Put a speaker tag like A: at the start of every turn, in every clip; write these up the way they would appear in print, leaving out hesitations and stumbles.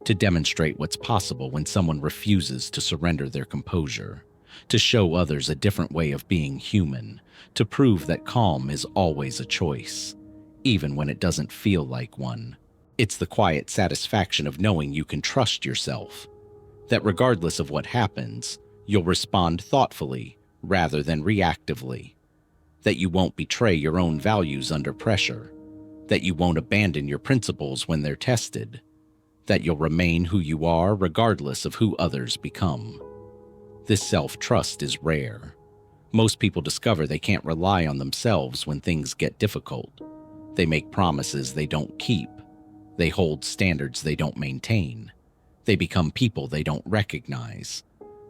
A: to demonstrate what's possible when someone refuses to surrender their composure, to show others a different way of being human, to prove that calm is always a choice, even when it doesn't feel like one. It's the quiet satisfaction of knowing you can trust yourself, that regardless of what happens, you'll respond thoughtfully rather than reactively, that you won't betray your own values under pressure, that you won't abandon your principles when they're tested, that you'll remain who you are regardless of who others become. This self-trust is rare. Most people discover they can't rely on themselves when things get difficult. They make promises they don't keep. They hold standards they don't maintain. They become people they don't recognize.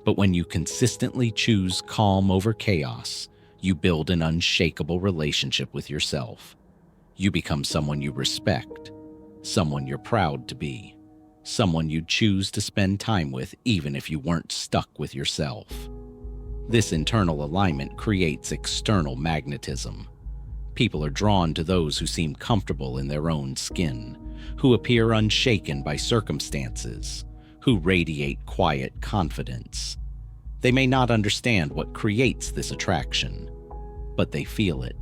A: But when you consistently choose calm over chaos, you build an unshakable relationship with yourself. You become someone you respect, someone you're proud to be, someone you'd choose to spend time with even if you weren't stuck with yourself. This internal alignment creates external magnetism. People are drawn to those who seem comfortable in their own skin, who appear unshaken by circumstances, who radiate quiet confidence. They may not understand what creates this attraction, but they feel it.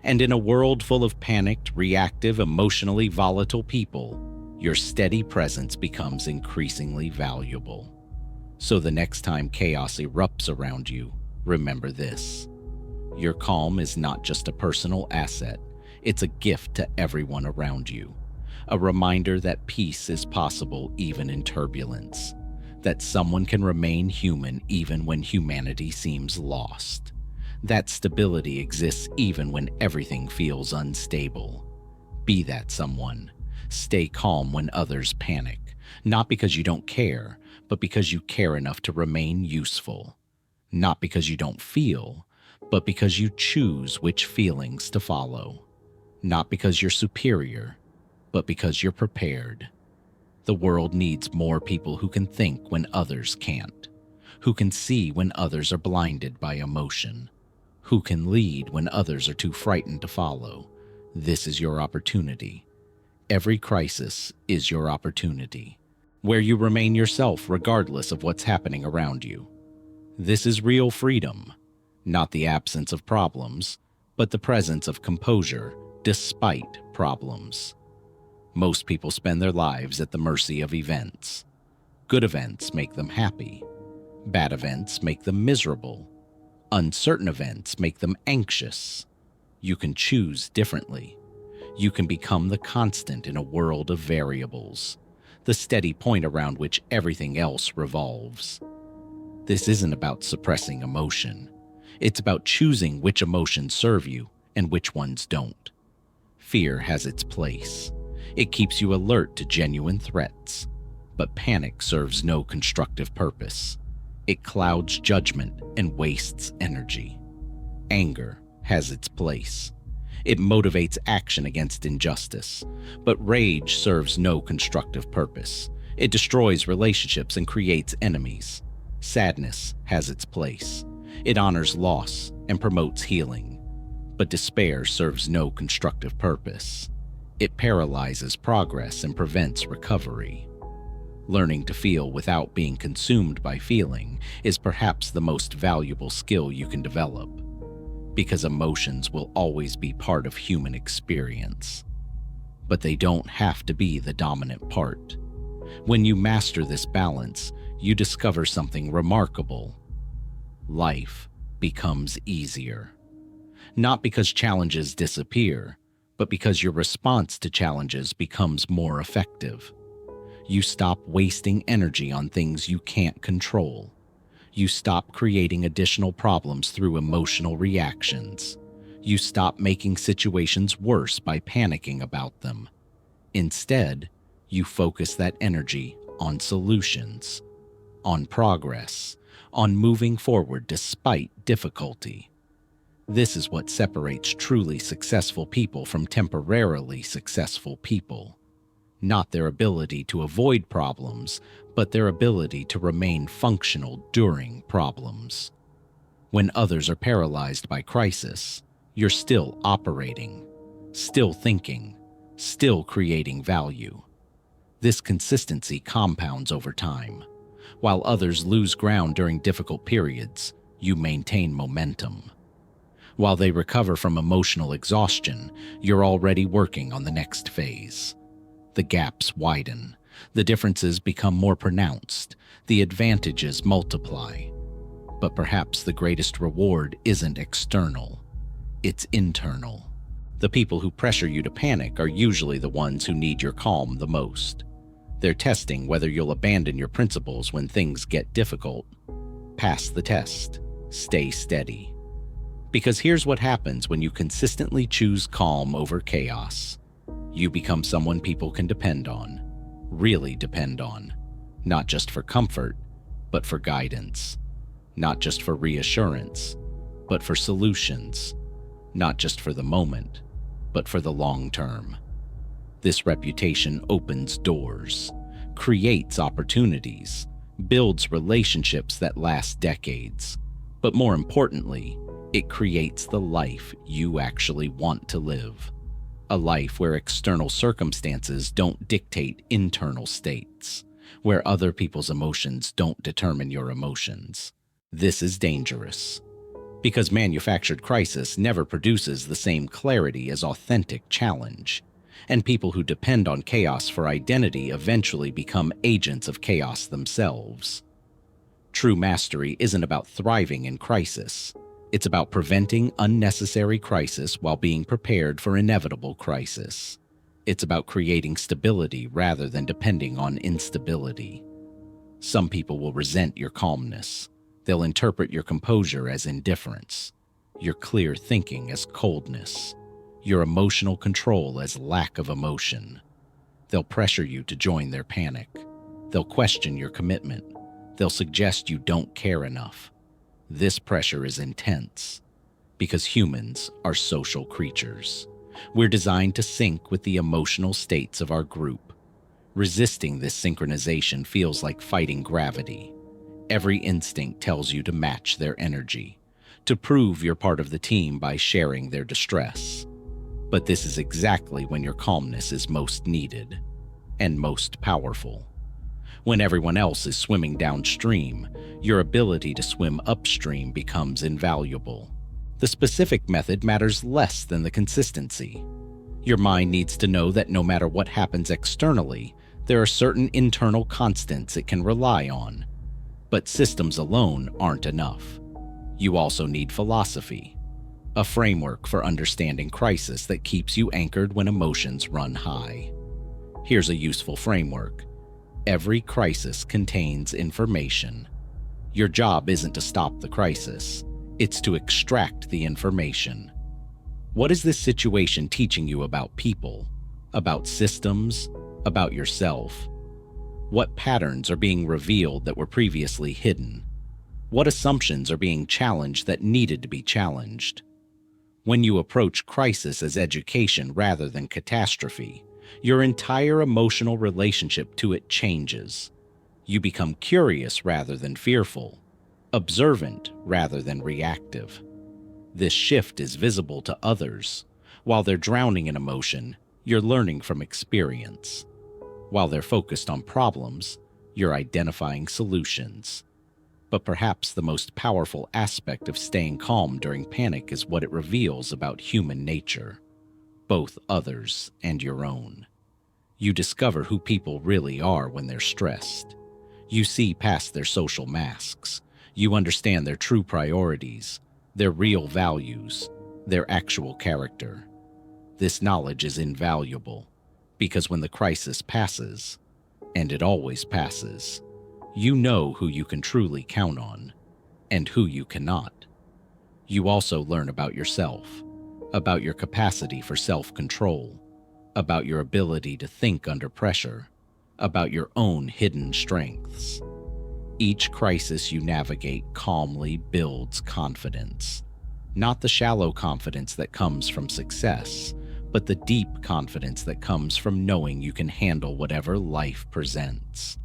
A: And in a world full of panicked, reactive, emotionally volatile people, your steady presence becomes increasingly valuable. So the next time chaos erupts around you, remember this. Your calm is not just a personal asset, it's a gift to everyone around you. A reminder that peace is possible even in turbulence, that someone can remain human even when humanity seems lost, that stability exists even when everything feels unstable. Be that someone. Stay calm when others panic, not because you don't care, but because you care enough to remain useful. Not because you don't feel, but because you choose which feelings to follow. Not because you're superior, but because you're prepared. The world needs more people who can think when others can't, who can see when others are blinded by emotion, who can lead when others are too frightened to follow. This is your opportunity. Every crisis is your opportunity, where you remain yourself regardless of what's happening around you. This is real freedom, not the absence of problems, but the presence of composure despite problems. Most people spend their lives at the mercy of events. Good events make them happy. Bad events make them miserable. Uncertain events make them anxious. You can choose differently. You can become the constant in a world of variables, the steady point around which everything else revolves. This isn't about suppressing emotion. It's about choosing which emotions serve you and which ones don't. Fear has its place. It keeps you alert to genuine threats, but panic serves no constructive purpose. It clouds judgment and wastes energy. Anger has its place. It motivates action against injustice, but rage serves no constructive purpose. It destroys relationships and creates enemies. Sadness has its place. It honors loss and promotes healing, but despair serves no constructive purpose. It paralyzes progress and prevents recovery. Learning to feel without being consumed by feeling is perhaps the most valuable skill you can develop, because emotions will always be part of human experience. But they don't have to be the dominant part. When you master this balance, you discover something remarkable. Life becomes easier. Not because challenges disappear, but because your response to challenges becomes more effective. You stop wasting energy on things you can't control. You stop creating additional problems through emotional reactions. You stop making situations worse by panicking about them. Instead, you focus that energy on solutions, on progress, on moving forward despite difficulty. This is what separates truly successful people from temporarily successful people. Not their ability to avoid problems, but their ability to remain functional during problems. When others are paralyzed by crisis, you're still operating, still thinking, still creating value. This consistency compounds over time. While others lose ground during difficult periods, you maintain momentum. While they recover from emotional exhaustion, you're already working on the next phase. The gaps widen, the differences become more pronounced, the advantages multiply. But perhaps the greatest reward isn't external, it's internal. The people who pressure you to panic are usually the ones who need your calm the most. They're testing whether you'll abandon your principles when things get difficult. Pass the test. Stay steady. Because here's what happens when you consistently choose calm over chaos. You become someone people can depend on. Really depend on. Not just for comfort, but for guidance. Not just for reassurance, but for solutions. Not just for the moment, but for the long term. This reputation opens doors, creates opportunities, builds relationships that last decades. But more importantly, it creates the life you actually want to live. A life where external circumstances don't dictate internal states, where other people's emotions don't determine your emotions. This is dangerous, because manufactured crisis never produces the same clarity as authentic challenge, and people who depend on chaos for identity eventually become agents of chaos themselves. True mastery isn't about thriving in crisis. It's about preventing unnecessary crisis while being prepared for inevitable crisis. It's about creating stability rather than depending on instability. Some people will resent your calmness. They'll interpret your composure as indifference, your clear thinking as coldness, your emotional control as lack of emotion. They'll pressure you to join their panic. They'll question your commitment. They'll suggest you don't care enough. This pressure is intense because humans are social creatures. We're designed to sync with the emotional states of our group. Resisting this synchronization feels like fighting gravity. Every instinct tells you to match their energy, to prove you're part of the team by sharing their distress. But this is exactly when your calmness is most needed and most powerful. When everyone else is swimming downstream, your ability to swim upstream becomes invaluable. The specific method matters less than the consistency. Your mind needs to know that no matter what happens externally, there are certain internal constants it can rely on. But systems alone aren't enough. You also need philosophy, a framework for understanding crisis that keeps you anchored when emotions run high. Here's a useful framework. Every crisis contains information. Your job isn't to stop the crisis, it's to extract the information. What is this situation teaching you about people, about systems, about yourself? What patterns are being revealed that were previously hidden? What assumptions are being challenged that needed to be challenged? When you approach crisis as education rather than catastrophe, your entire emotional relationship to it changes. You become curious rather than fearful, observant rather than reactive. This shift is visible to others. While they're drowning in emotion, you're learning from experience. While they're focused on problems, you're identifying solutions. But perhaps the most powerful aspect of staying calm during panic is what it reveals about human nature, both others and your own. You discover who people really are when they're stressed. You see past their social masks. You understand their true priorities, their real values, their actual character. This knowledge is invaluable, because when the crisis passes, and it always passes, you know who you can truly count on, and who you cannot. You also learn about yourself, about your capacity for self-control, about your ability to think under pressure, about your own hidden strengths. Each crisis you navigate calmly builds confidence. Not the shallow confidence that comes from success, but the deep confidence that comes from knowing you can handle whatever life presents.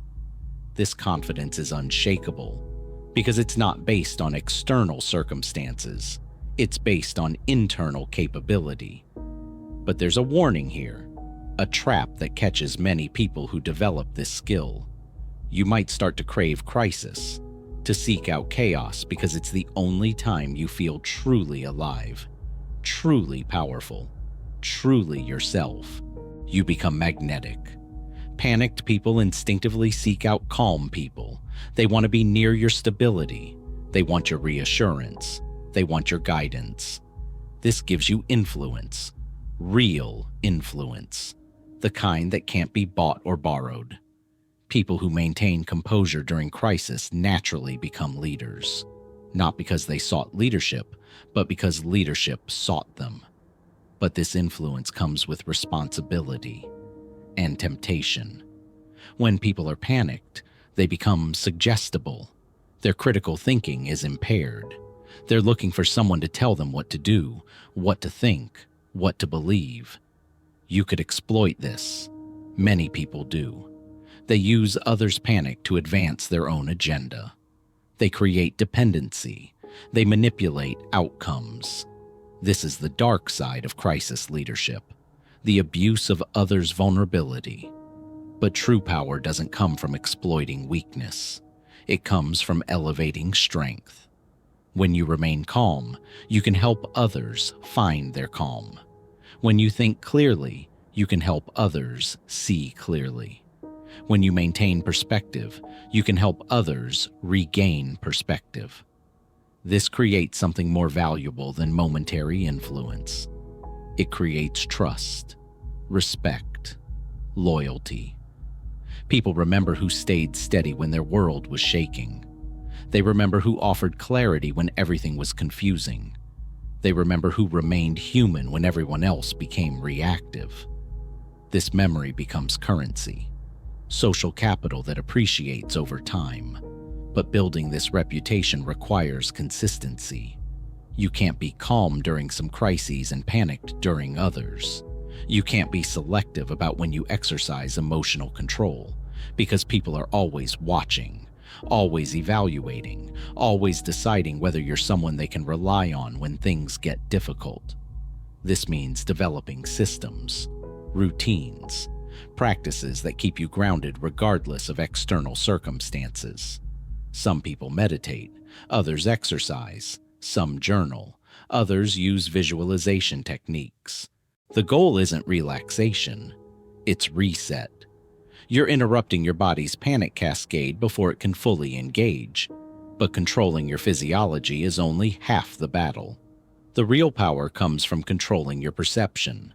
A: This confidence is unshakable because it's not based on external circumstances. It's based on internal capability. But there's a warning here. a trap that catches many people who develop this skill. You might start to crave crisis, to seek out chaos because it's the only time you feel truly alive, truly powerful, truly yourself. You become magnetic. Panicked people instinctively seek out calm people. They want to be near your stability. They want your reassurance. They want your guidance. This gives you influence, real influence, the kind that can't be bought or borrowed. People who maintain composure during crisis naturally become leaders, not because they sought leadership, but because leadership sought them. But this influence comes with responsibility and temptation. When people are panicked, they become suggestible. Their critical thinking is impaired. They're looking for someone to tell them what to do, what to think, what to believe. You could exploit this. Many people do. They use others' panic to advance their own agenda. They create dependency. They manipulate outcomes. This is the dark side of crisis leadership, the abuse of others' vulnerability. But true power doesn't come from exploiting weakness. It comes from elevating strength. When you remain calm, you can help others find their calm. When you think clearly, you can help others see clearly. When you maintain perspective, you can help others regain perspective. This creates something more valuable than momentary influence. It creates trust, respect, loyalty. People remember who stayed steady when their world was shaking. They remember who offered clarity when everything was confusing. They remember who remained human when everyone else became reactive. This memory becomes currency, social capital that appreciates over time. But building this reputation requires consistency. You can't be calm during some crises and panicked during others. You can't be selective about when you exercise emotional control, because people are always watching, always evaluating, always deciding whether you're someone they can rely on when things get difficult. This means developing systems, routines, practices that keep you grounded regardless of external circumstances. Some people meditate, others exercise, some journal, others use visualization techniques. The goal isn't relaxation, it's reset. You're interrupting your body's panic cascade before it can fully engage, but controlling your physiology is only half the battle. The real power comes from controlling your perception.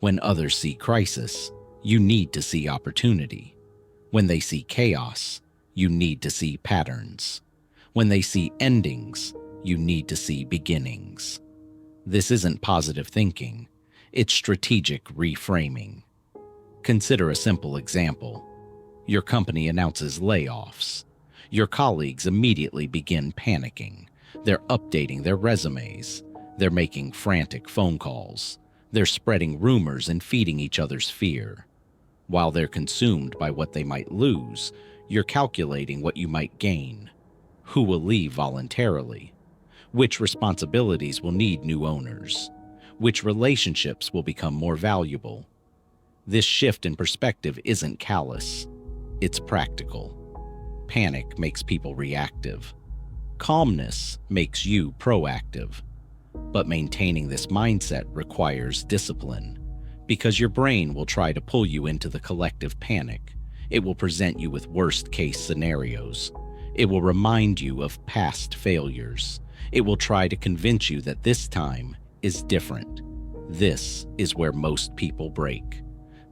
A: When others see crisis, you need to see opportunity. When they see chaos, you need to see patterns. When they see endings, you need to see beginnings. This isn't positive thinking, it's strategic reframing. Consider a simple example. Your company announces layoffs. Your colleagues immediately begin panicking. They're updating their resumes. They're making frantic phone calls. They're spreading rumors and feeding each other's fear. While they're consumed by what they might lose, you're calculating what you might gain. Who will leave voluntarily? Which responsibilities will need new owners? Which relationships will become more valuable? This shift in perspective isn't callous. It's practical. Panic makes people reactive. Calmness makes you proactive. But maintaining this mindset requires discipline, because your brain will try to pull you into the collective panic. It will present you with worst-case scenarios. It will remind you of past failures. It will try to convince you that this time is different. This is where most people break.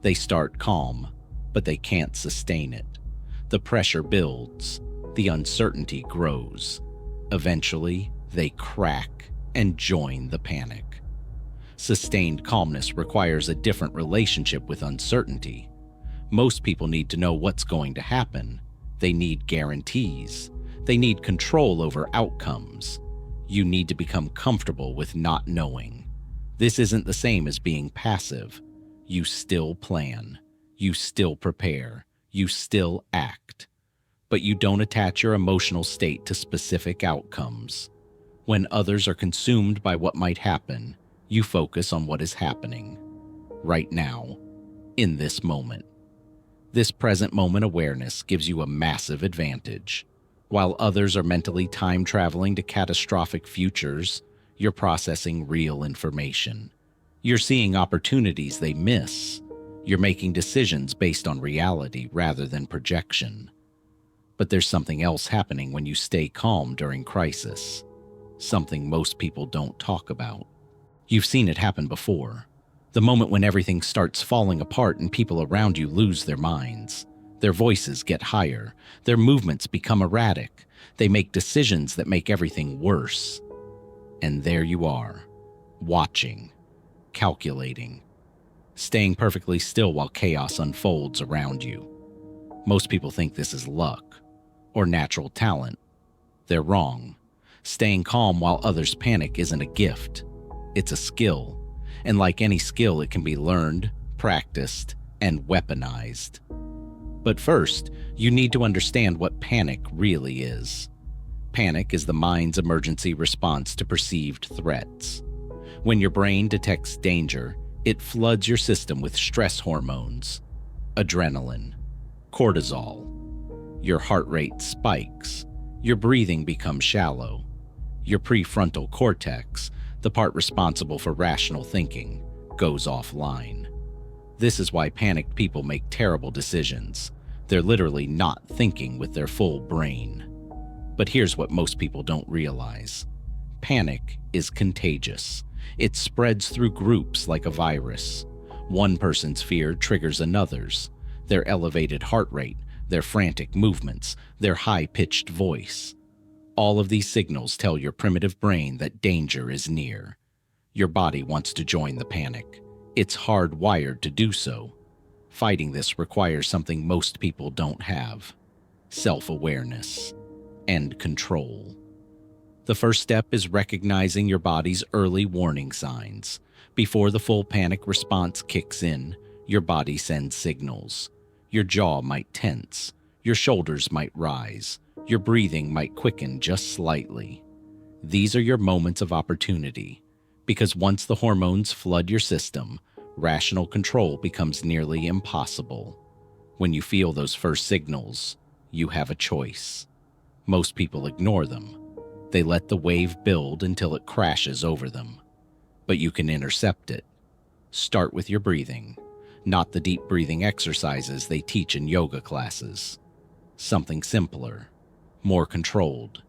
A: They start calm, but they can't sustain it. The pressure builds. The uncertainty grows. Eventually, they crack and join the panic. Sustained calmness requires a different relationship with uncertainty. Most people need to know what's going to happen. They need guarantees. They need control over outcomes. You need to become comfortable with not knowing. This isn't the same as being passive. You still plan. You still prepare. You still act. But you don't attach your emotional state to specific outcomes. When others are consumed by what might happen, you focus on what is happening right now. in this moment. This present moment awareness gives you a massive advantage. While others are mentally time traveling to catastrophic futures, you're processing real information. You're seeing opportunities they miss. You're making decisions based on reality rather than projection. But there's something else happening when you stay calm during crisis. Something most people don't talk about. You've seen it happen before. The moment when everything starts falling apart and people around you lose their minds. Their voices get higher. Their movements become erratic. They make decisions that make everything worse. And there you are, watching, calculating, staying perfectly still while chaos unfolds around you. Most people think this is luck or natural talent. They're wrong. Staying calm while others panic isn't a gift. It's a skill. And like any skill, it can be learned, practiced, and weaponized. But first, you need to understand what panic really is. Panic is the mind's emergency response to perceived threats. When your brain detects danger, it floods your system with stress hormones, adrenaline, cortisol. Your heart rate spikes. Your breathing becomes shallow. Your prefrontal cortex, the part responsible for rational thinking, goes offline. This is why panicked people make terrible decisions. They're literally not thinking with their full brain. But here's what most people don't realize. Panic is contagious. It spreads through groups like a virus. One person's fear triggers another's. Their elevated heart rate, their frantic movements, their high-pitched voice. All of these signals tell your primitive brain that danger is near. Your body wants to join the panic. It's hardwired to do so. Fighting this requires something most people don't have: self-awareness and control. The first step is recognizing your body's early warning signs. Before the full panic response kicks in, your body sends signals. Your jaw might tense. Your shoulders might rise. Your breathing might quicken just slightly. These are your moments of opportunity, because once the hormones flood your system, rational control becomes nearly impossible. When you feel those first signals, you have a choice. Most people ignore them. They let the wave build until it crashes over them. But you can intercept it. Start with your breathing, not the deep breathing exercises they teach in yoga classes. Something simpler, more controlled.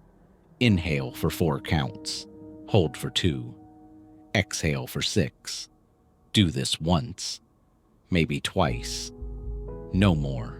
A: Inhale for 4 counts. Hold for 2. Exhale for 6. Do this once, maybe twice. No more.